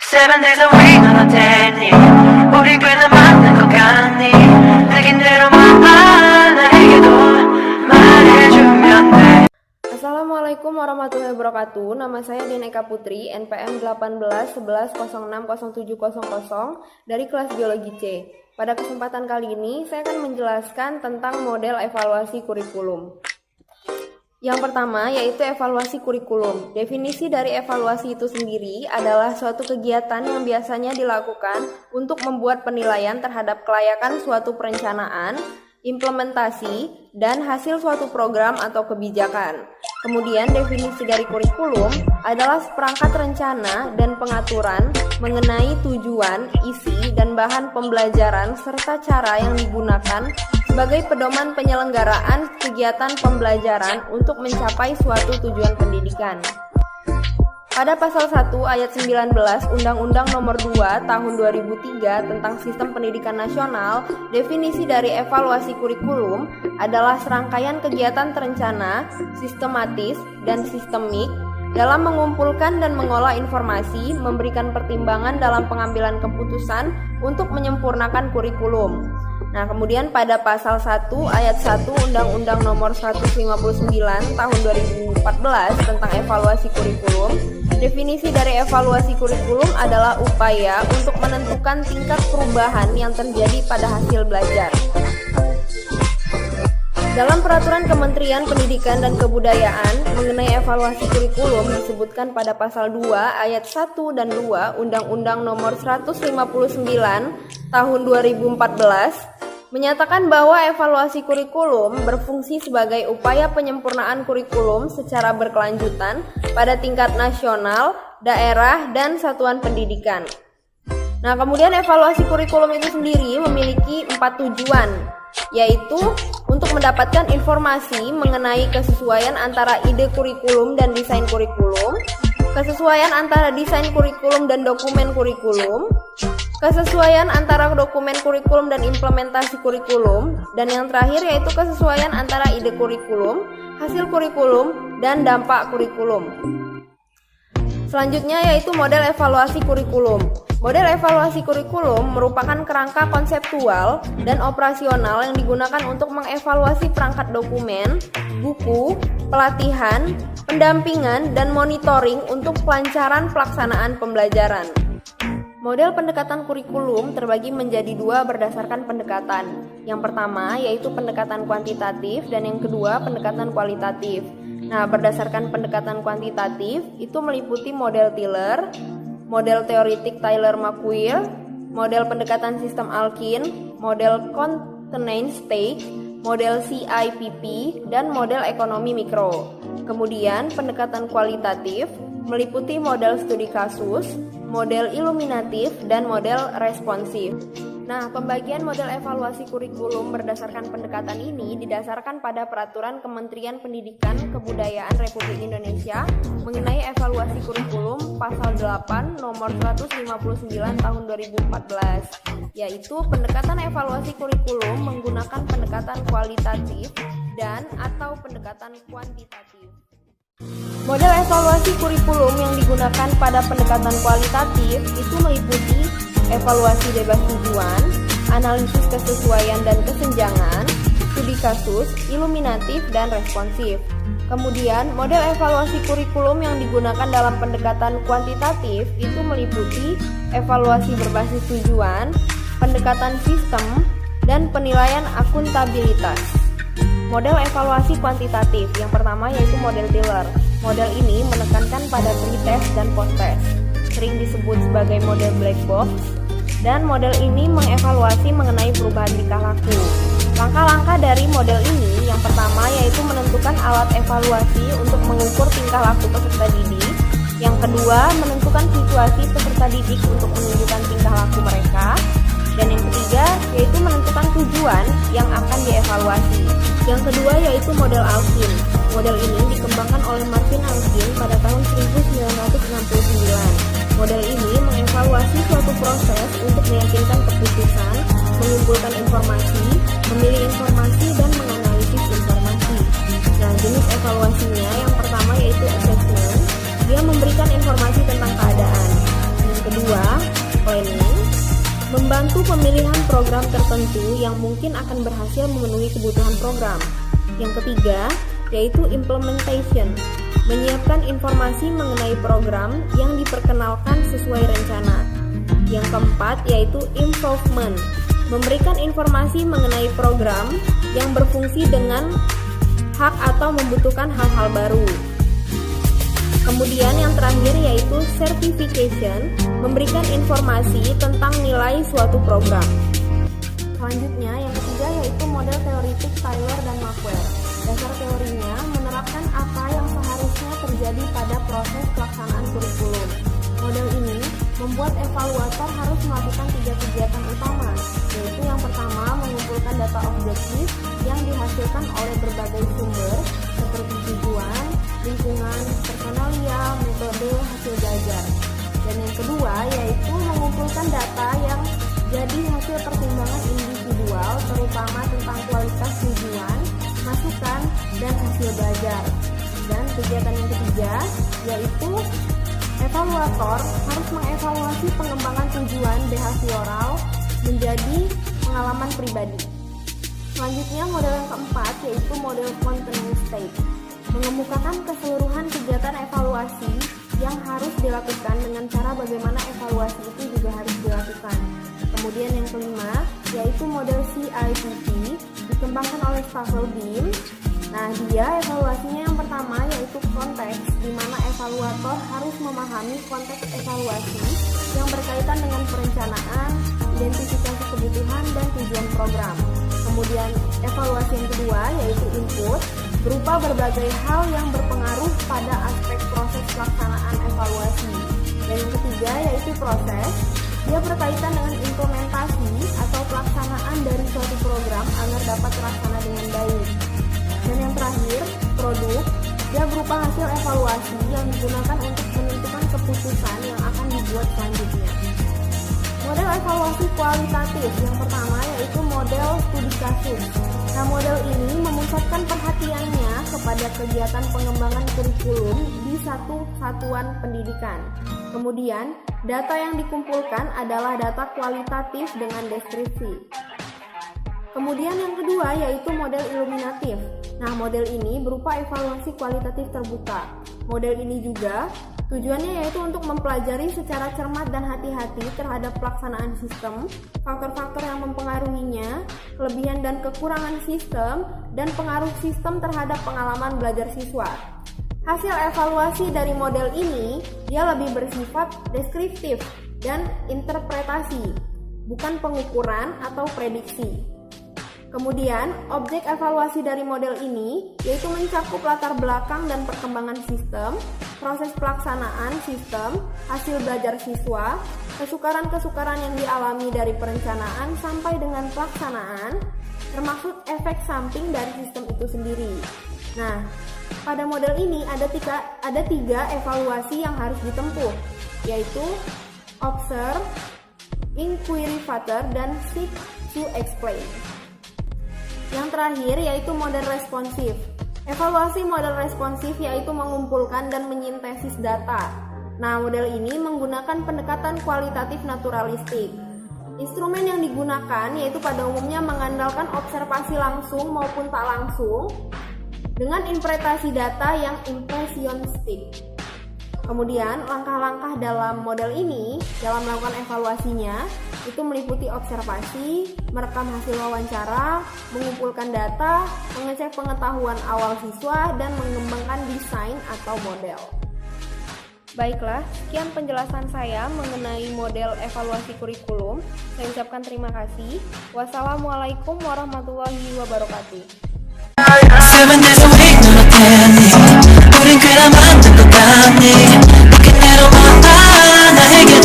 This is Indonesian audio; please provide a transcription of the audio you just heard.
7 days a week 넌 어땠니 우리 꽤나 만난 것 같니 느낀 대로만 나에게도 말해주면 돼. Assalamualaikum warahmatullahi wabarakatuh. Nama saya Dineka Putri, NPM 181111060700 dari kelas Biologi C. Pada kesempatan kali ini, saya akan menjelaskan tentang model evaluasi kurikulum. Yang pertama yaitu evaluasi kurikulum. Definisi dari evaluasi itu sendiri adalah suatu kegiatan yang biasanya dilakukan untuk membuat penilaian terhadap kelayakan suatu perencanaan, implementasi, dan hasil suatu program atau kebijakan. Kemudian definisi dari kurikulum adalah seperangkat rencana dan pengaturan mengenai tujuan, isi, dan bahan pembelajaran serta cara yang digunakan sebagai pedoman penyelenggaraan kegiatan pembelajaran untuk mencapai suatu tujuan pendidikan. Pada pasal 1 ayat 19 Undang-Undang Nomor 2 Tahun 2003 tentang Sistem Pendidikan Nasional, definisi dari evaluasi kurikulum adalah serangkaian kegiatan terencana, sistematis, dan sistemik dalam mengumpulkan dan mengolah informasi, memberikan pertimbangan dalam pengambilan keputusan untuk menyempurnakan kurikulum. Nah, kemudian pada pasal 1 ayat 1 Undang-Undang Nomor 159 Tahun 2014 tentang evaluasi kurikulum, definisi dari evaluasi kurikulum adalah upaya untuk menentukan tingkat perubahan yang terjadi pada hasil belajar. Dalam Peraturan Kementerian Pendidikan dan Kebudayaan mengenai evaluasi kurikulum disebutkan pada pasal 2 ayat 1 dan 2 Undang-Undang Nomor 159 Tahun 2014 menyatakan bahwa evaluasi kurikulum berfungsi sebagai upaya penyempurnaan kurikulum secara berkelanjutan pada tingkat nasional, daerah, dan satuan pendidikan. Nah, kemudian evaluasi kurikulum itu sendiri memiliki 4 tujuan, yaitu untuk mendapatkan informasi mengenai kesesuaian antara ide kurikulum dan desain kurikulum, kesesuaian antara desain kurikulum dan dokumen kurikulum, kesesuaian antara dokumen kurikulum dan implementasi kurikulum, dan yang terakhir yaitu kesesuaian antara ide kurikulum, hasil kurikulum, dan dampak kurikulum. Selanjutnya yaitu model evaluasi kurikulum. Model evaluasi kurikulum merupakan kerangka konseptual dan operasional yang digunakan untuk mengevaluasi perangkat dokumen, buku, pelatihan, pendampingan, dan monitoring untuk kelancaran pelaksanaan pembelajaran. Model pendekatan kurikulum terbagi menjadi 2 berdasarkan pendekatan. Yang pertama yaitu pendekatan kuantitatif dan yang kedua pendekatan kualitatif. Nah, berdasarkan pendekatan kuantitatif itu meliputi model Tiller, model teoritik Tyler-McQueer, model pendekatan sistem Alkin, model containment stage, model CIPP, dan model ekonomi mikro. Kemudian pendekatan kualitatif meliputi model studi kasus, model iluminatif, dan model responsif. Nah, pembagian model evaluasi kurikulum berdasarkan pendekatan ini didasarkan pada Peraturan Kementerian Pendidikan Kebudayaan Republik Indonesia mengenai evaluasi kurikulum Pasal 8 Nomor 159 Tahun 2014, yaitu pendekatan evaluasi kurikulum menggunakan pendekatan kualitatif dan atau pendekatan kuantitatif. Model evaluasi kurikulum yang digunakan pada pendekatan kualitatif itu meliputi evaluasi bebas tujuan, analisis kesesuaian dan kesenjangan, studi kasus, iluminatif, dan responsif. Kemudian, model evaluasi kurikulum yang digunakan dalam pendekatan kuantitatif itu meliputi evaluasi berbasis tujuan, pendekatan sistem, dan penilaian akuntabilitas. Model evaluasi kuantitatif yang pertama yaitu model Tiller. Model ini menekankan pada pre-test dan post-test, sering disebut sebagai model black box, dan model ini mengevaluasi mengenai perubahan tingkah laku. Langkah-langkah dari model ini yang pertama yaitu menentukan alat evaluasi untuk mengukur tingkah laku peserta didik. Yang kedua, menentukan situasi peserta didik untuk menunjukkan tingkah laku mereka. Dan yang ketiga, yaitu menentukan tujuan yang akan dievaluasi. Yang kedua yaitu model Alkin. Model ini dikembangkan oleh Martin Alkin pada tahun 1969. Model ini mengevaluasi suatu proses untuk meyakinkan keputusan, mengumpulkan informasi, memilih informasi, dan menganalisis informasi. Nah, jenis evaluasinya yang pertama yaitu assessment. Dia memberikan informasi tentang keadaan. Yang kedua, planning, membantu pemilihan program tertentu yang mungkin akan berhasil memenuhi kebutuhan program. Yang ketiga, yaitu implementation, menyiapkan informasi mengenai program yang diperkenalkan sesuai rencana. Yang keempat, yaitu improvement, memberikan informasi mengenai program yang berfungsi dengan hak atau membutuhkan hal-hal baru. Kemudian yang terakhir yaitu certification, memberikan informasi tentang nilai suatu program. Selanjutnya yang ketiga yaitu model teoritik Tyler dan Maxwell. Dasar teorinya menerapkan apa yang seharusnya terjadi pada proses pelaksanaan kurikulum. Model ini membuat evaluator harus melakukan 3 kegiatan utama, yaitu yang pertama mengumpulkan data objektif yang dihasilkan oleh berbagai sumber seperti tujuan, lingkungan, personalia, metode, hasil belajar. Dan yang kedua yaitu mengumpulkan data yang jadi hasil pertimbangan individual terutama tentang kualitas tujuan, masukan, dan hasil belajar. Dan kegiatan yang ketiga yaitu evaluator harus mengevaluasi pengembangan tujuan behavioral menjadi pengalaman pribadi. Selanjutnya model yang keempat yaitu model continuous state, mengemukakan keseluruhan kegiatan evaluasi yang harus dilakukan dengan cara bagaimana evaluasi itu juga harus dilakukan. Kemudian yang kelima yaitu model CIPP, dikembangkan oleh Staffel Beam. Nah, dia evaluasinya yang pertama yaitu konteks, di mana evaluator harus memahami konteks evaluasi yang berkaitan dengan perencanaan, identifikasi kebutuhan, dan tujuan program. Kemudian evaluasi yang kedua yaitu input, berupa berbagai hal yang berpengaruh pada aspek proses pelaksanaan evaluasi. Dan yang ketiga yaitu proses, dia berkaitan dengan implementasi atau pelaksanaan dari suatu program agar dapat terlaksana dengan baik. Dan yang terakhir, produk, dia berupa hasil evaluasi yang digunakan untuk menentukan keputusan yang akan dibuat selanjutnya. Model evaluasi kualitatif yang pertama yaitu model studi kasus. Nah, model ini memusatkan perhatiannya kepada kegiatan pengembangan kurikulum di satu satuan pendidikan. Kemudian, data yang dikumpulkan adalah data kualitatif dengan deskripsi. Kemudian yang kedua yaitu model iluminatif. Nah, model ini berupa evaluasi kualitatif terbuka. Model ini juga tujuannya yaitu untuk mempelajari secara cermat dan hati-hati terhadap pelaksanaan sistem, faktor-faktor yang mempengaruhinya, kelebihan dan kekurangan sistem, dan pengaruh sistem terhadap pengalaman belajar siswa. Hasil evaluasi dari model ini, dia lebih bersifat deskriptif dan interpretasi, bukan pengukuran atau prediksi. Kemudian, objek evaluasi dari model ini yaitu mencakup latar belakang dan perkembangan sistem, proses pelaksanaan sistem, hasil belajar siswa, kesukaran-kesukaran yang dialami dari perencanaan sampai dengan pelaksanaan, termasuk efek samping dari sistem itu sendiri. Nah, pada model ini ada tiga evaluasi yang harus ditempuh, yaitu observe, inquiry further, dan seek to explain. Yang terakhir yaitu model responsif. Evaluasi model responsif yaitu mengumpulkan dan menyintesis data. Nah, model ini menggunakan pendekatan kualitatif naturalistik. Instrumen yang digunakan yaitu pada umumnya mengandalkan observasi langsung maupun tak langsung dengan interpretasi data yang impresionistik. Kemudian, langkah-langkah dalam model ini dalam melakukan evaluasinya itu meliputi observasi, merekam hasil wawancara, mengumpulkan data, mengecek pengetahuan awal siswa, dan mengembangkan desain atau model. Baiklah, sekian penjelasan saya mengenai model evaluasi kurikulum. Saya ucapkan terima kasih. Wassalamualaikum warahmatullahi wabarakatuh. 7 days a week 눈 어땠니 우린 꽤나 만든 것 같니 내게 내려와 나에게